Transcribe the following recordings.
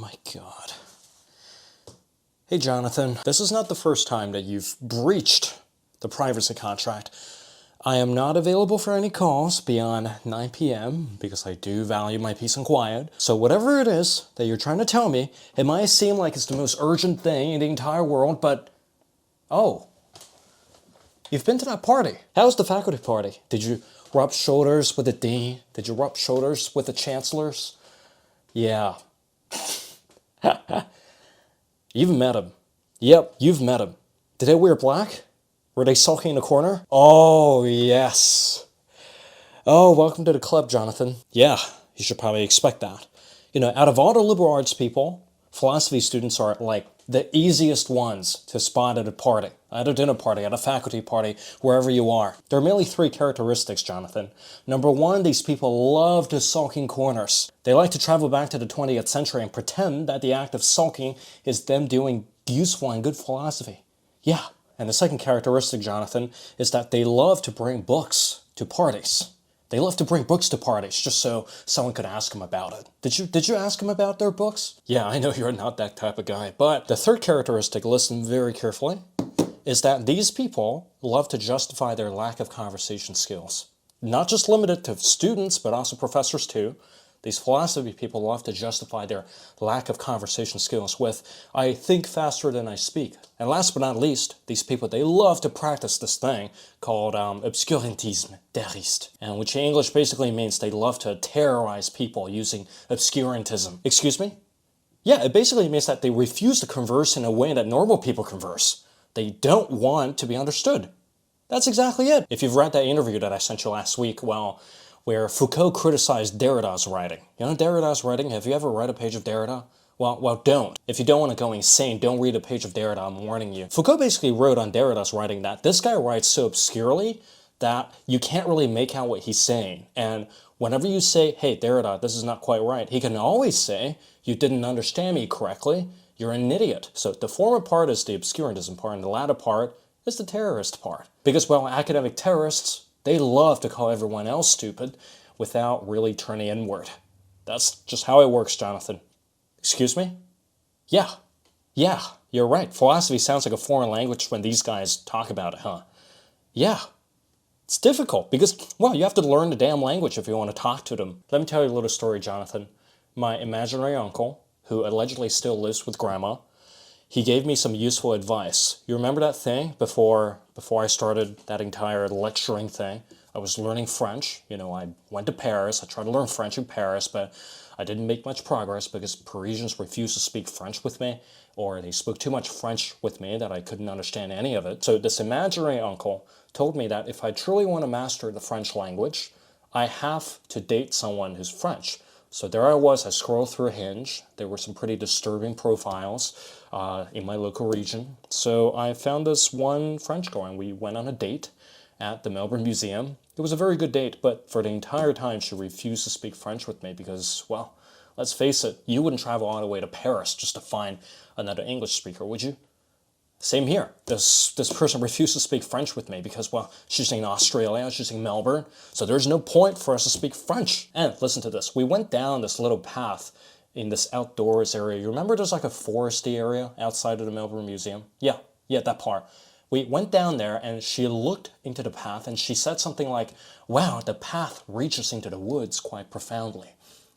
my god. Hey Jonathan, this is not the first time that you've breached the privacy contract. I am not available for any calls beyond 9 p.m. because I do value my peace and quiet. So whatever it is that you're trying to tell me, it might seem like it's the most urgent thing in the entire world, but... Oh. You've been to that party. How's the faculty party? Did you rub shoulders with the dean? Did you rub shoulders with the chancellors? Yeah. You've met him. Yep, you've met him. Did they wear black? Were they sulking in the corner? Oh, yes. Oh, welcome to the club, Jonathan. Yeah, you should probably expect that. You know, out of all the liberal arts people, philosophy students are like the easiest ones to spot at a party, at a dinner party, at a faculty party, wherever you are. There are merely three characteristics, Jonathan. Number one, these people love to sulk in corners. They like to travel back to the 20th century and pretend that the act of sulking is them doing useful and good philosophy. Yeah. And the second characteristic, Jonathan, is that they love to bring books to parties. They love to bring books to parties just so someone could ask them about it. Did you ask them about their books? Yeah, I know you're not that type of guy. But the third characteristic, listen very carefully, is that these people love to justify their lack of conversation skills. Not just limited to students, but also professors too. These philosophy people love to justify their lack of conversation skills with, I think faster than I speak. And last but not least, these people, they love to practice this thing called obscurantisme deriste, and which in English basically means they love to terrorize people using obscurantism. Excuse me? Yeah, it basically means that they refuse to converse in a way that normal people converse. They don't want to be understood. That's exactly it. If you've read that interview that I sent you last week, well, where Foucault criticized Derrida's writing. You know Derrida's writing? Have you ever read a page of Derrida? Well, don't. If you don't want to go insane, don't read a page of Derrida, I'm warning you. Foucault basically wrote on Derrida's writing that this guy writes so obscurely that you can't really make out what he's saying. And whenever you say, hey, Derrida, this is not quite right, he can always say, you didn't understand me correctly, you're an idiot. So the former part is the obscurantism part, and the latter part is the terrorist part. Because, well, academic terrorists, they love to call everyone else stupid without really turning inward. That's just how it works, Jonathan. Excuse me? Yeah, you're right. Philosophy sounds like a foreign language when these guys talk about it, huh? Yeah, it's difficult because, well, you have to learn the damn language if you want to talk to them. Let me tell you a little story, Jonathan. My imaginary uncle, who allegedly still lives with grandma, he gave me some useful advice. You remember that thing before I started that entire lecturing thing? I was learning French. You know, I went to Paris. I tried to learn French in Paris, but I didn't make much progress because Parisians refused to speak French with me, or they spoke too much French with me that I couldn't understand any of it. So this imaginary uncle told me that if I truly want to master the French language, I have to date someone who's French. So there I was, I scrolled through Hinge. There were some pretty disturbing profiles in my local region. So I found this one French girl and we went on a date at the Melbourne Museum. It was a very good date, but for the entire time she refused to speak French with me because, well, let's face it, you wouldn't travel all the way to Paris just to find another English speaker, would you? Same here. This person refused to speak French with me because, well, she's in Australia, she's in Melbourne, so there's no point for us to speak French. And listen to this. We went down this little path in this outdoors area. You remember there's like a foresty area outside of the Melbourne Museum? Yeah, that part. We went down there and she looked into the path and she said something like, wow, the path reaches into the woods quite profoundly.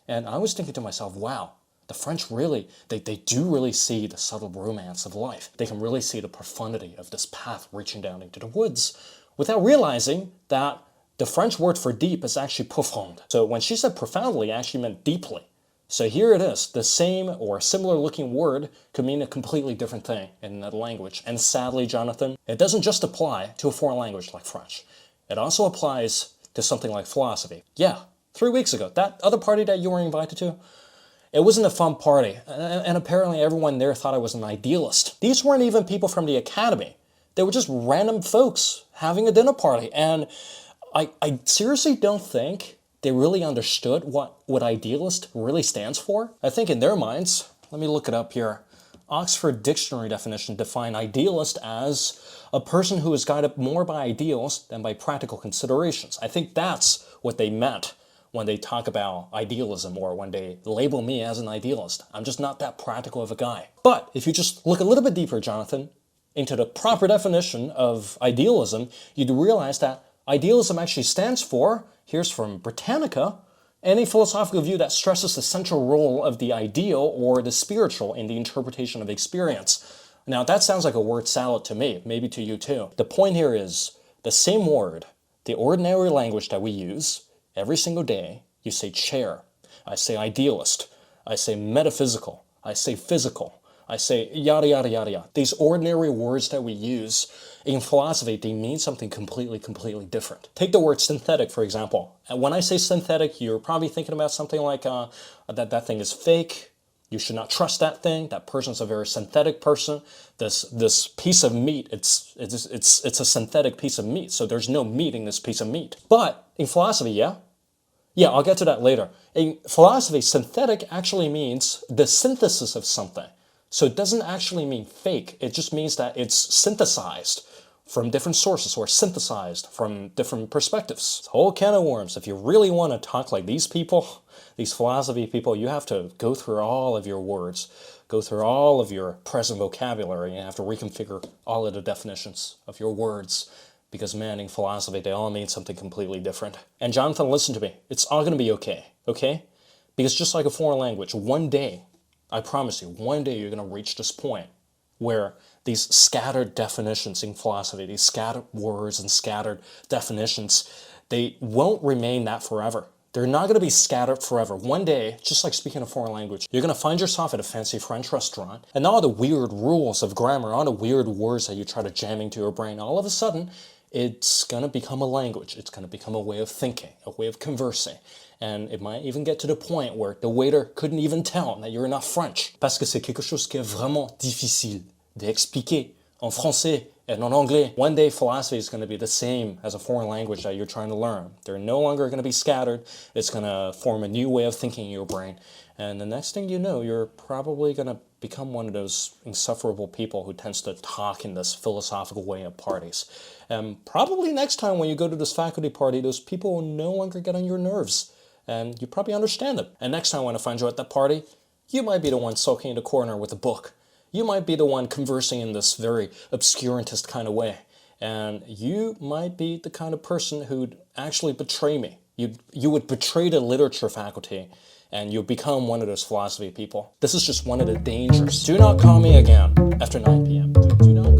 And I was thinking to myself, wow, the French really, they do really see the subtle romance of life. They can really see the profundity of this path reaching down into the woods without realizing that the French word for deep is actually profond. So when she said profoundly, it actually meant deeply. So here it is. The same or similar looking word could mean a completely different thing in another language. And sadly, Jonathan, it doesn't just apply to a foreign language like French. It also applies to something like philosophy. Yeah, 3 weeks ago, that other party that you were invited to, it wasn't a fun party, and apparently everyone there thought I was an idealist. These weren't even people from the academy. They were just random folks having a dinner party, and I seriously don't think they really understood what idealist really stands for. I think in their minds, let me look it up here. Oxford Dictionary definition define idealist as a person who is guided more by ideals than by practical considerations. I think that's what they meant when they talk about idealism or when they label me as an idealist. I'm just not that practical of a guy. But if you just look a little bit deeper, Jonathan, into the proper definition of idealism, you'd realize that idealism actually stands for, here's from Britannica, any philosophical view that stresses the central role of the ideal or the spiritual in the interpretation of experience. Now that sounds like a word salad to me, maybe to you too. The point here is the same word, the ordinary language that we use every single day. You say chair, I say idealist, I say metaphysical, I say physical, I say yada yada yada yada. These ordinary words that we use in philosophy, they mean something completely different. Take the word synthetic, for example. And when I say synthetic, you're probably thinking about something like that thing is fake. You should not trust that thing. That person's a very synthetic person. This piece of meat, it's a synthetic piece of meat. So there's no meat in this piece of meat. But in philosophy, yeah, I'll get to that later. In philosophy, synthetic actually means the synthesis of something. So it doesn't actually mean fake. It just means that it's synthesized from different sources or synthesized from different perspectives. It's a whole can of worms. If you really want to talk like these people, these philosophy people, you have to go through all of your words, go through all of your present vocabulary, and you have to reconfigure all of the definitions of your words. Because man, in philosophy, they all mean something completely different. And Jonathan, listen to me. It's all going to be okay, okay? Because just like a foreign language, one day, I promise you, one day you're going to reach this point where these scattered definitions in philosophy, these scattered words and scattered definitions, they won't remain that forever. They're not going to be scattered forever. One day, just like speaking a foreign language, you're going to find yourself at a fancy French restaurant, and all the weird rules of grammar, all the weird words that you try to jam into your brain, all of a sudden, it's going to become a language. It's going to become a way of thinking, a way of conversing. And it might even get to the point where the waiter couldn't even tell that you're not French. Parce que c'est quelque chose qui est vraiment difficile d'expliquer en français and en anglais. One day philosophy is going to be the same as a foreign language that you're trying to learn. They're no longer going to be scattered. It's going to form a new way of thinking in your brain. And the next thing you know, you're probably going to become one of those insufferable people who tends to talk in this philosophical way at parties. And probably next time when you go to this faculty party, those people will no longer get on your nerves. And you probably understand them. And next time when I find you at that party, you might be the one sulking in the corner with a book. You might be the one conversing in this very obscurantist kind of way. And you might be the kind of person who'd actually betray me. You would betray the literature faculty and you'll become one of those philosophy people. This is just one of the dangers. Do not call me again after 9 p.m. Do not